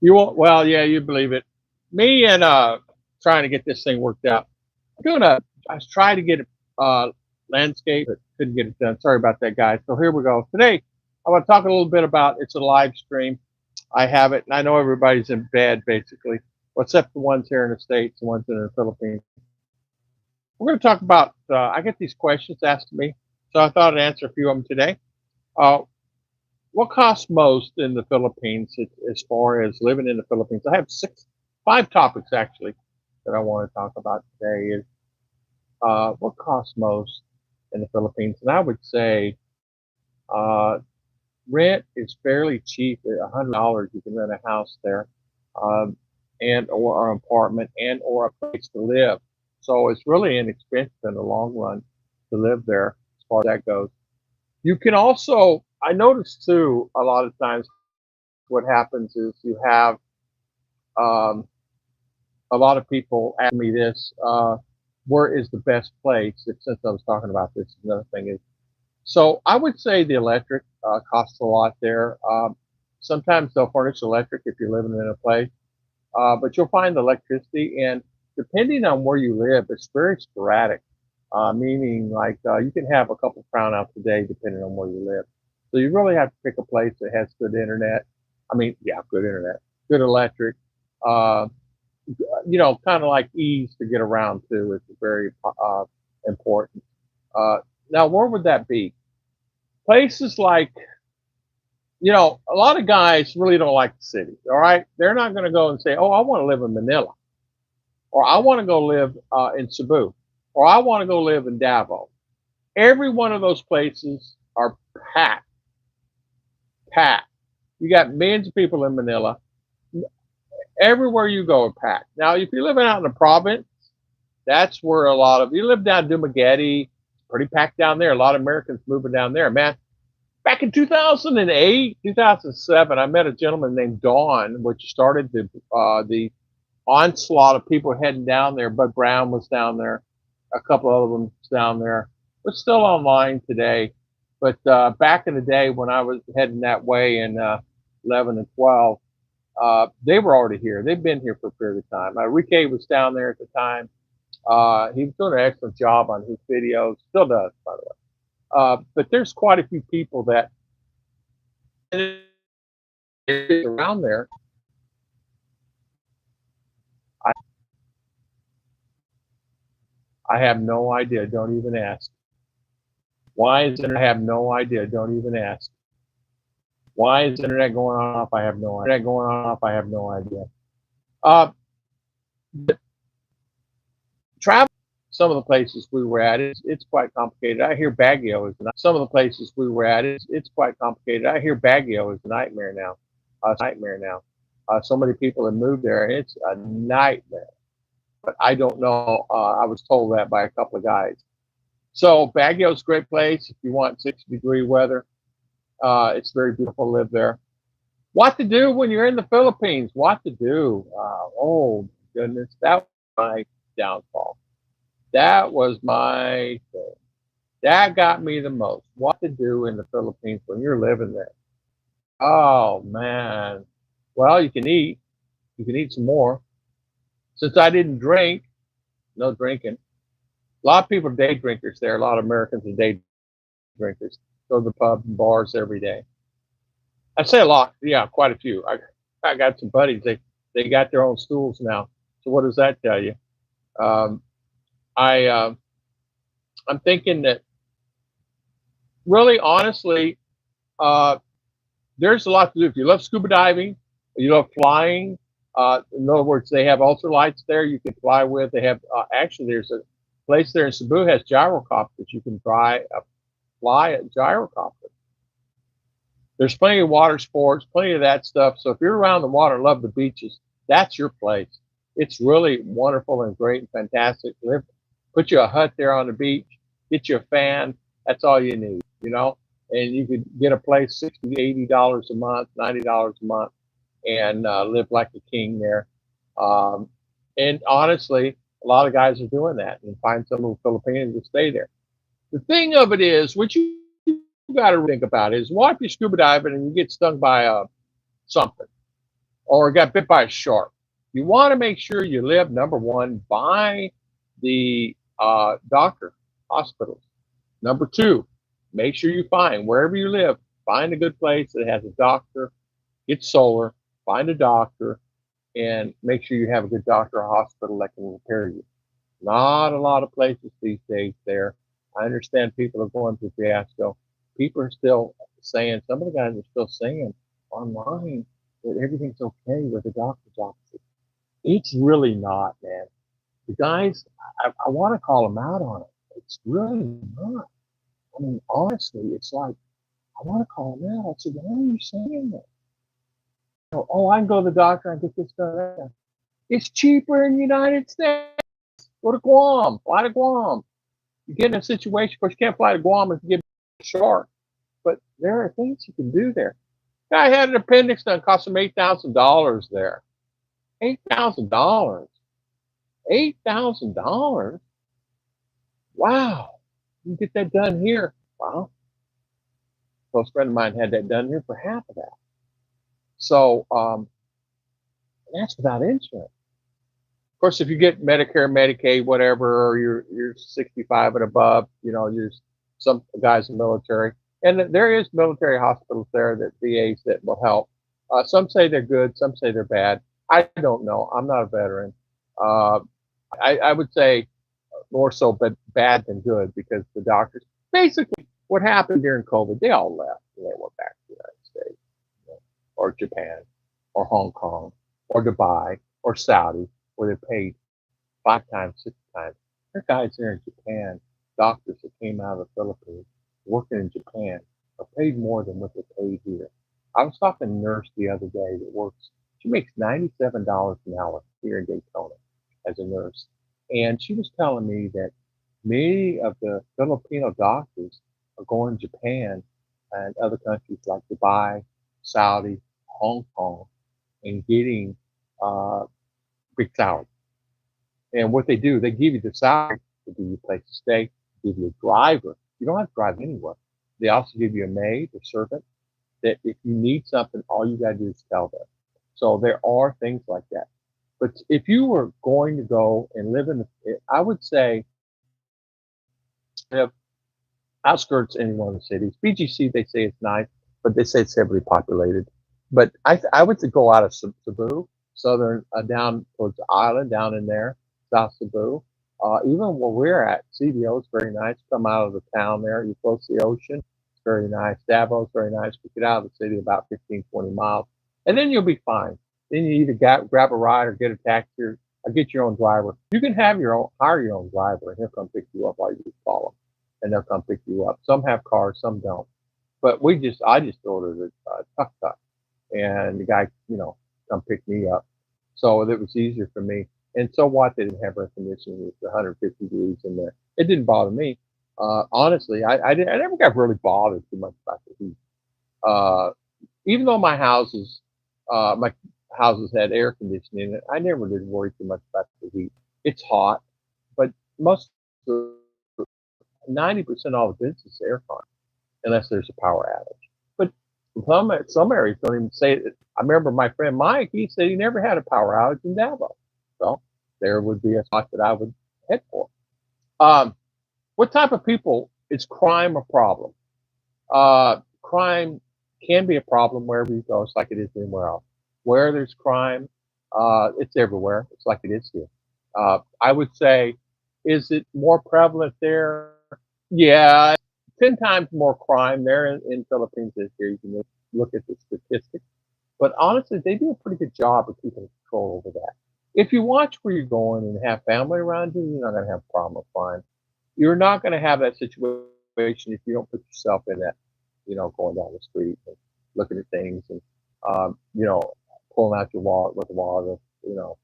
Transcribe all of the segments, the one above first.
You won't. Well, yeah, you believe it. Me and trying to get this thing worked out. I'm doing a. I was trying to get a landscape, but couldn't get it done. Sorry about that, guys. So here we go. Today, I want to talk a little bit about. It's a live stream. I have it, and I know everybody's in bed basically, except the ones here in the states, the ones in the Philippines. We're going to talk about. I get these questions asked to me, so I thought I'd answer a few of them today. Uh, what costs most in the Philippines as far as living in the Philippines? I have five topics actually that I want to talk about today. Is what costs most in the Philippines? And I would say uh, rent is fairly cheap. At $100, you can rent a house there, um, and or an apartment, and or a place to live. So it's really inexpensive in the long run to live there, as far as that goes. You can also, I notice too, a lot of times what happens is you have um, a lot of people ask me this: where is the best place? Since I was talking about this, another thing is, so I would say the electric costs a lot there. Sometimes they'll furnish electric if you're living in a place, but you'll find the electricity, and depending on where you live, it's very sporadic. Meaning, like you can have a couple brownouts a day depending on where you live. So you really have to pick a place that has good internet. I mean, yeah, good internet, good electric. Uh, kind of like ease to get around to is very important. Uh, Now, where would that be? Places like, a lot of guys really don't like the city. All right, they're not going to go and say, "Oh, I want to live in Manila," or "I want to go live in Cebu," or "I want to go live in Davao." Every one of those places are packed, packed. You got millions of people in Manila. Everywhere you go are packed. Now, if you're living out in the province, that's where a lot of you live down Dumaguete. Pretty packed down there. A lot of Americans moving down there. Man, back in 2008, 2007, I met a gentleman named Don, which started the onslaught of people heading down there. Bud Brown was down there. A couple of them was down there. We're still online today. But back in the day when I was heading that way in 11 and 12, they were already here. They've been here for a period of time. Rique was down there at the time. He was doing an excellent job on his videos. Still does, by the way. But there's quite a few people that around there. I, I have no idea. Don't even ask. Why is internet? I have no idea. Don't even ask. Why is internet going off? I have no idea. Internet going off. I have no idea. Uh, Travel. Some of the places we were at, it's quite complicated. I hear Baguio is some of the places we were at, it's quite complicated. I hear Baguio is a nightmare now. Nightmare now. So many people have moved there, and it's a nightmare. But I don't know. I was told that by a couple of guys. So Baguio's a great place if you want 60-degree weather. It's very beautiful to live there. What to do when you're in the Philippines? What to do? Oh goodness, that was my downfall. That was my thing. That got me the most. What to do in the Philippines when you're living there? Oh man. Well, you can eat. You can eat some more. Since I didn't drink, no drinking. A lot of people are day drinkers there. A lot of Americans are day drinkers. Go to the pub and bars every day. I say a lot. Yeah, quite a few. I got some buddies. They got their own stools now. So what does that tell you? Um, I I'm thinking that really honestly, uh, there's a lot to do. If you love scuba diving, you love flying. In other words, they have ultralights there you can fly with. They have actually there's a place there in Cebu has gyrocopters. You can fly a gyrocopter. There's plenty of water sports, plenty of that stuff. So if you're around the water, love the beaches, that's your place. It's really wonderful and great and fantastic. Live, put you a hut there on the beach, get you a fan. That's all you need, And you could get a place $60, $80 a month, $90 a month, and live like a king there. Um, and honestly, a lot of guys are doing that and find some little Filipinos to stay there. The thing of it is, what you got to think about is, what if you're scuba diving and you get stung by something? or got bit by a shark. You want to make sure you live, number one, by the doctor, hospitals. Number two, make sure you find, wherever you live, find a good place that has a doctor, get solar, find a doctor, and make sure you have a good doctor or hospital that can repair you. Not a lot of places these days there. I understand people are going through fiasco. People are still saying, some of the guys are still saying online that everything's okay with the doctor's office. It's really not, man. The guys, I want to call them out on it. It's really not. I mean, honestly, it's like, I want to call them out. I said, why are you saying that? Oh, I can go to the doctor and get this done. That done. It's cheaper in the United States. Go to Guam. Fly to Guam. You get in a situation, of course, you can't fly to Guam if you get a shark. But there are things you can do there. Guy had an appendix done, cost him $8,000 there. $8,000. $8,000. Wow. You can get that done here. Wow. A close friend of mine had that done here for half of that. So that's without insurance. Of course, if you get Medicare, Medicaid, whatever, or you're 65 and above, there's some guys in the military, and there is military hospitals there that VAs that will help. Some say they're good, some say they're bad. I don't know. I'm not a veteran. I would say more so, but bad than good, because the doctors basically what happened during COVID, they all left and they went back to the United States, or Japan, or Hong Kong, or Dubai, or Saudi, where they paid 5 times, 6 times. There are guys there in Japan, doctors that came out of the Philippines, working in Japan, are paid more than what they paid here. I was talking to a nurse the other day that works, she makes $97 an hour here in Daytona as a nurse. And she was telling me that many of the Filipino doctors are going to Japan and other countries like Dubai, Saudi, Hong Kong, and getting big salary. And what they do, they give you the salary, they give you a place to stay, give you a driver. You don't have to drive anywhere. They also give you a maid or servant that if you need something, all you got to do is tell them. So there are things like that. But if you were going to go and live in I would say, live outskirts in one of the cities. BGC, they say it's nice, but they say it's heavily populated. But I would say go out of Cebu, southern, down towards the island, down in there, South Cebu. Even where we're at, CDO is very nice. Come out of the town there, you close to the ocean, it's very nice. Davao is very nice. We get out of the city about 15, 20 miles, and then you'll be fine. Then you either grab a ride or get a taxi or get your own driver. You can hire your own driver, and he'll come pick you up while you just follow, and they'll come pick you up. Some have cars, some don't. But I just ordered a tuk-tuk, and the guy, come pick me up. So it was easier for me. And so what? They didn't have air conditioning. It was 150 degrees in there. It didn't bother me. Honestly, I never got really bothered too much about the heat. Even though my houses had air conditioning in it, I never did worry too much about the heat. It's hot, but 90% of all the business is aircon, unless there's a power outage. But some areas don't even say it. I remember my friend Mike, he said he never had a power outage in Davao. So there would be a spot that I would head for. What type of people is crime a problem? Crime can be a problem wherever you go. It's like it is anywhere else. Where there's crime, it's everywhere. It's like it is here. I would say, is it more prevalent there? Yeah, 10 times more crime there in Philippines this year. You can look at the statistics. But honestly, they do a pretty good job of keeping control over that. If you watch where you're going and have family around you, you're not going to have a problem with crime. You're not going to have that situation if you don't put yourself in that, going down the street and looking at things and, pulling out your wallet with a wallet of,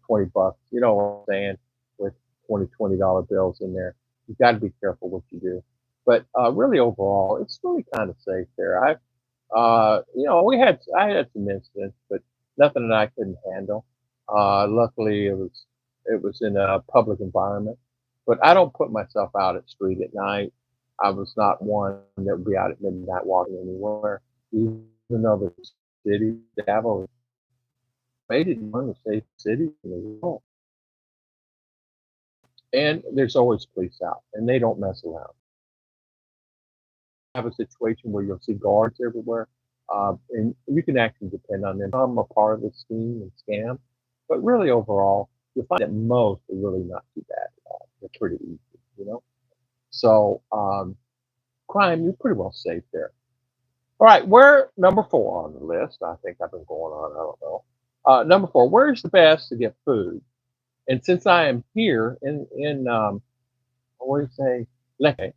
$20. You know what I'm saying? With $20 bills in there. You've got to be careful what you do. But really overall, it's really kind of safe there. I had some incidents, but nothing that I couldn't handle. Luckily, it was in a public environment, but I don't put myself out at street at night. I was not one that would be out at midnight walking anywhere, even though the city, Davao, made it one of the safe cities in the world. And there's always police out, and they don't mess around. Have a situation where you'll see guards everywhere, and you can actually depend on them. Some are part of the scheme and scam, but really overall, you'll find that most are really not too bad at all. They're pretty easy, you know. So crime, you're pretty well safe there. All right, where number four on the list? I think I've been going on. I don't know. Number four, where's the best to get food? And since I am here in what do you say, Leke,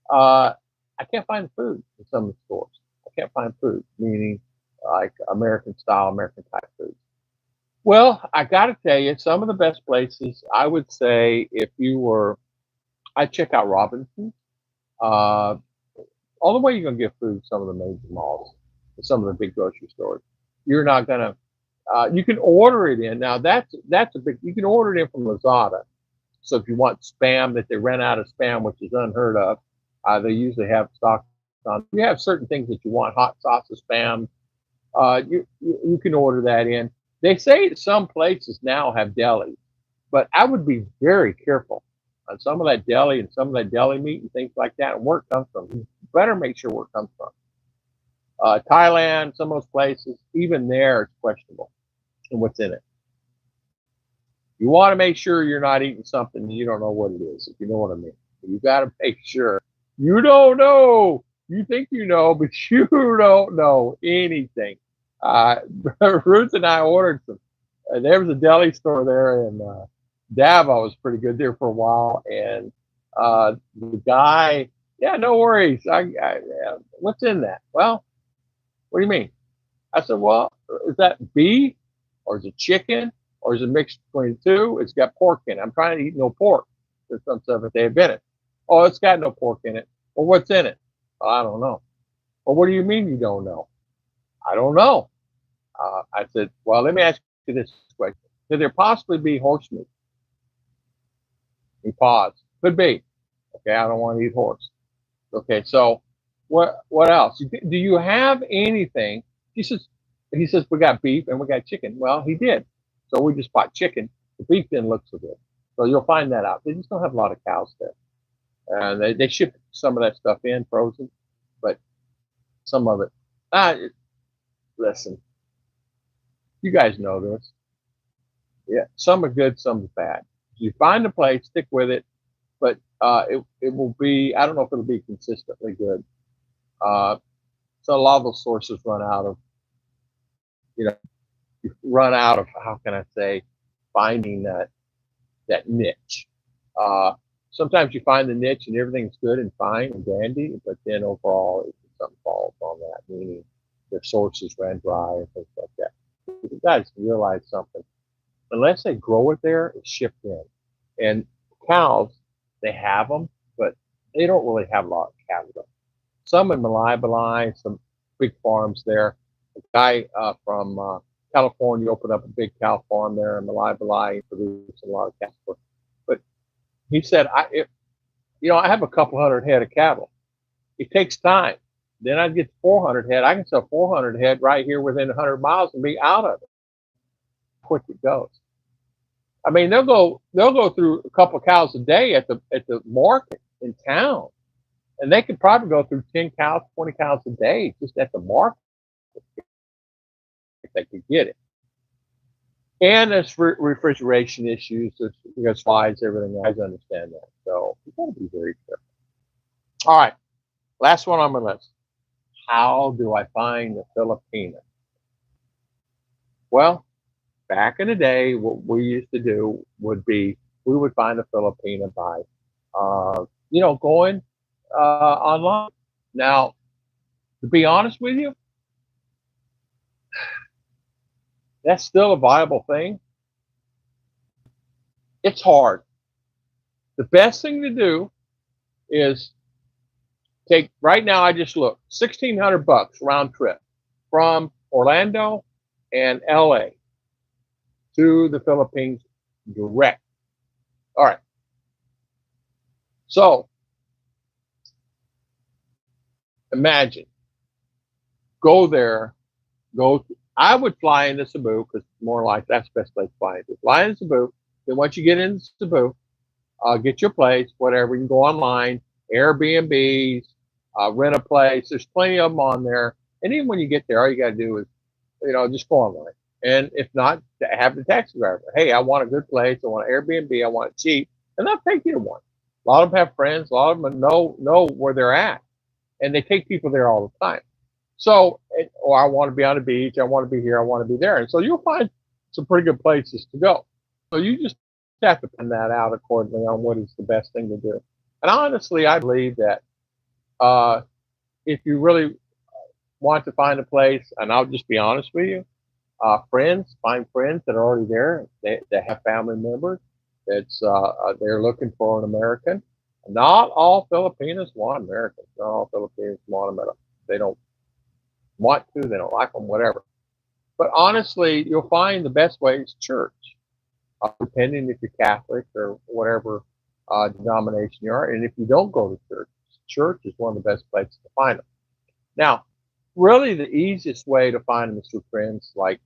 uh, I can't find the food in some of the stores. I can't find food, meaning like American style, American type food. Well, I got to tell you, some of the best places I would say if you were, I'd check out Robinson's. Uh, all the way you're gonna get food in some of the major malls, some of the big grocery stores. You're not gonna. You can order it in now. That's a big. You can order it in from Lazada. So if you want spam that they ran out of spam, which is unheard of, they usually have stock on. You have certain things that you want, hot sauces, spam. You can order that in. They say some places now have delis, but I would be very careful on some of that deli and some of that deli meat and things like that, and where it comes from. You better make sure where it comes from. Thailand, some of those places, even there, it's questionable and what's in it. You want to make sure you're not eating something and you don't know what it is, if you know what I mean. You got to make sure you don't know. You think you know, but you don't know anything. Ruth and I ordered some. There was a deli store there in Davao. Was pretty good there for a while, and the guy, yeah, no worries. What's in that? Well, what do you mean? I said, well, is that beef or is it chicken or is it mixed between the two? It's got pork in it. I'm trying to eat no pork. There's some stuff that they have in it. Oh, it's got no pork in it. Well, what's in it? I don't know. Well, what do you mean you don't know? I don't know. I said, well, let me ask you this question. Could there possibly be horse meat? He paused. Could be. Okay, I don't want to eat horse. Okay, so what else? Do you have anything? He says we got beef and we got chicken. Well, he did. So we just bought chicken. The beef didn't look so good. So you'll find that out. They just don't have a lot of cows there. And they ship some of that stuff in frozen, but some of it. Listen, you guys know this. Yeah, some are good, some are bad. You find a place, stick with it, but it will be. I don't know if it'll be consistently good. Uh, so a lot of those sources run out of, you know, how can I say, finding that niche. Uh, Sometimes you find the niche and everything's good and fine and dandy, but then overall something falls on that, meaning their sources ran dry and things like that. You guys realize something. Unless they grow it there, it's shipped in. And cows, they have them, but they don't really have a lot of cattle. Some in Malai, some big farms there. A guy from California opened up a big cow farm there in Malai, and produced a lot of cattle. But he said, I have a couple hundred head of cattle. It takes time. Then I'd get 400 head. I can sell 400 head right here within 100 miles and be out of it. Quick it goes. I mean, they'll go through a couple of cows a day at the market in town, and they could probably go through 10 cows, 20 cows a day just at the market if they could get it. And there's refrigeration issues, there's flies, everything else. I understand that, so you got to be very careful. All right, last one on my list. How do I find the Filipina? Well, back in the day, what we used to do would be we would find a Filipina by, going online. Now, to be honest with you, that's still a viable thing. It's hard. The best thing to do is take right now. I just looked $1,600 round trip from Orlando and LA to the Philippines direct. All right. So imagine, go there, go I would fly into Cebu because more like that's the best place to fly into. Fly into Cebu. Then once you get into Cebu, get your place, whatever. You can go online, Airbnbs, rent a place. There's plenty of them on there. And even when you get there, all you got to do is, just go online. And if not, have the taxi driver. Hey, I want a good place. I want an Airbnb. I want it cheap, and they'll take you to one. A lot of them have friends. A lot of them know where they're at, and they take people there all the time. So, or I want to be on the beach. I want to be here. I want to be there. And so you'll find some pretty good places to go. So you just have to plan that out accordingly on what is the best thing to do. And honestly, I believe that if you really want to find a place, and I'll just be honest with you, find friends that are already there. They have family members that's they're looking for an American. Not all Filipinos want Americans. Not all Filipinos want Americans. They don't want to. They don't like them. Whatever. But honestly, you'll find the best way is church. Depending if you're Catholic or whatever denomination you are, and if you don't go to church, church is one of the best places to find them. Now, really, the easiest way to find them is through friends like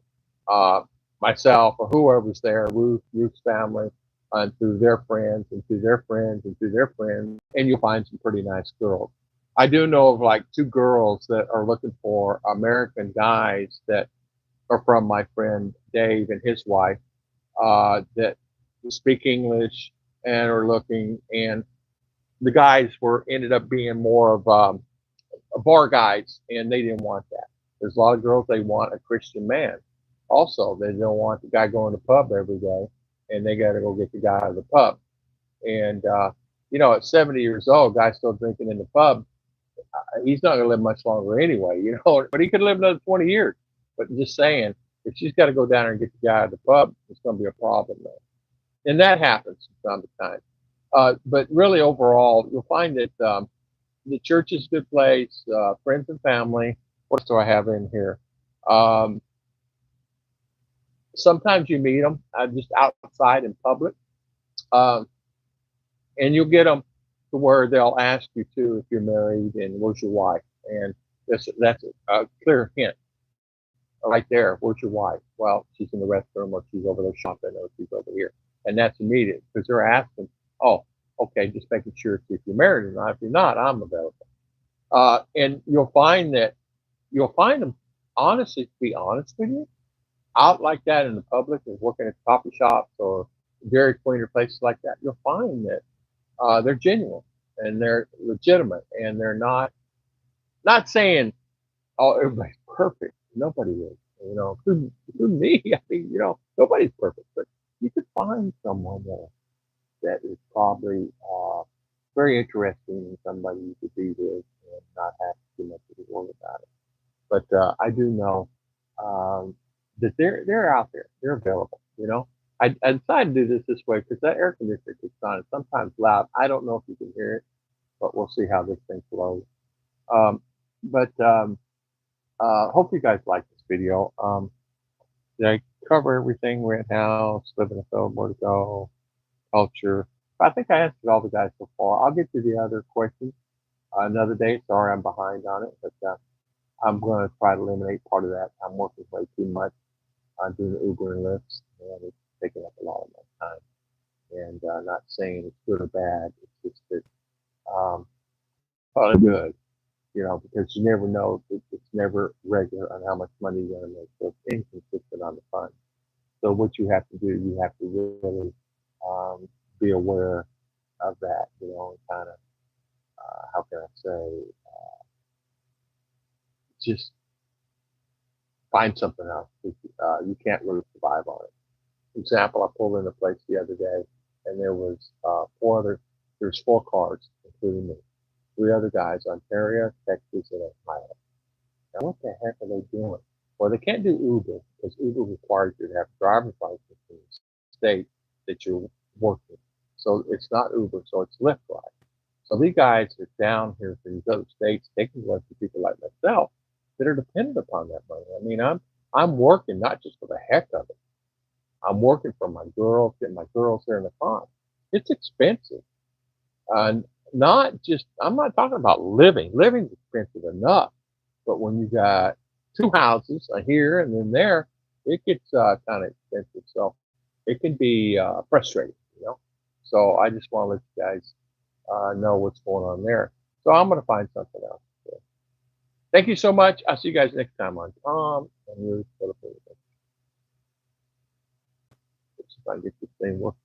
myself or whoever's there, Ruth's family, and through their friends and through their friends and through their friends, and you'll find some pretty nice girls. I do know of like two girls that are looking for American guys that are from my friend Dave and his wife that speak English and are looking, and the guys ended up being more of bar guys, and they didn't want that. There's a lot of girls they want a Christian man. Also, they don't want the guy going to the pub every day, and they got to go get the guy out of the pub. And at 70 years old, guy still drinking in the pub, he's not going to live much longer anyway. But he could live another 20 years. But just saying, if she's got to go down there and get the guy out of the pub, it's going to be a problem there. And that happens from time to time. But really, overall, you'll find that the church is a good place, friends and family. What else do I have in here? Um, Sometimes you meet them just outside in public, um, and you'll get them to where they'll ask you too if you're married and where's your wife, and that's a clear hint right there. Where's your wife? Well, she's in the restroom, or she's over there shopping, or she's over here, and that's immediate because they're asking. Oh, okay, just making sure if you're married or not. If you're not, I'm available. And you'll find them. Honestly, to be honest with you, out like that in the public and working at coffee shops or Dairy Queen or places like that, you'll find that they're genuine and they're legitimate, and they're not saying, "Oh, everybody's perfect." Nobody is, including me. I mean, nobody's perfect, but you could find someone that is probably very interesting and somebody you could be with and not have too much to worry about it. But I do know that they're out there. They're available. I decided to do this way because that air conditioner kicks on. It's sometimes loud. I don't know if you can hear it, but we'll see how this thing flows. But hope you guys like this video. Did I cover everything? Rent house, live in a film, where to go, culture. I think I answered all the guys so far. I'll get to the other questions another day. Sorry, I'm behind on it, but I'm going to try to eliminate part of that. I'm working way too much on doing Uber and Lyft, and it's taking up a lot of my time. And not saying it's good or bad. It's just that probably good, because you never know. It's never regular on how much money you're going to make. So it's inconsistent on the fund. So what you have to do, you have to really be aware of that, and kind of, how can I say, just find something else. You can't really survive on it. For example, I pulled in a place the other day, and there was there's 4 cars, including me, 3 other guys, Ontario, Texas, and Ohio. Now, what the heck are they doing? Well, they can't do Uber because Uber requires you to have a driver's license in the state that you're working. So it's not Uber, so it's Lyft ride. So these guys are down here from these other states taking Lyft for people like myself that are dependent upon that money. I mean, I'm working not just for the heck of it. I'm working for my girls, getting my girls there in the farm. It's expensive. And I'm not talking about living. Living's expensive enough. But when you got two houses, here and then there, it gets kind of expensive. So it can be frustrating, you know. So I just want to let you guys know what's going on there. So I'm going to find something else. So thank you so much. I'll see you guys next time on Tom and Ruth Filipino. Let's see if I can get this thing working.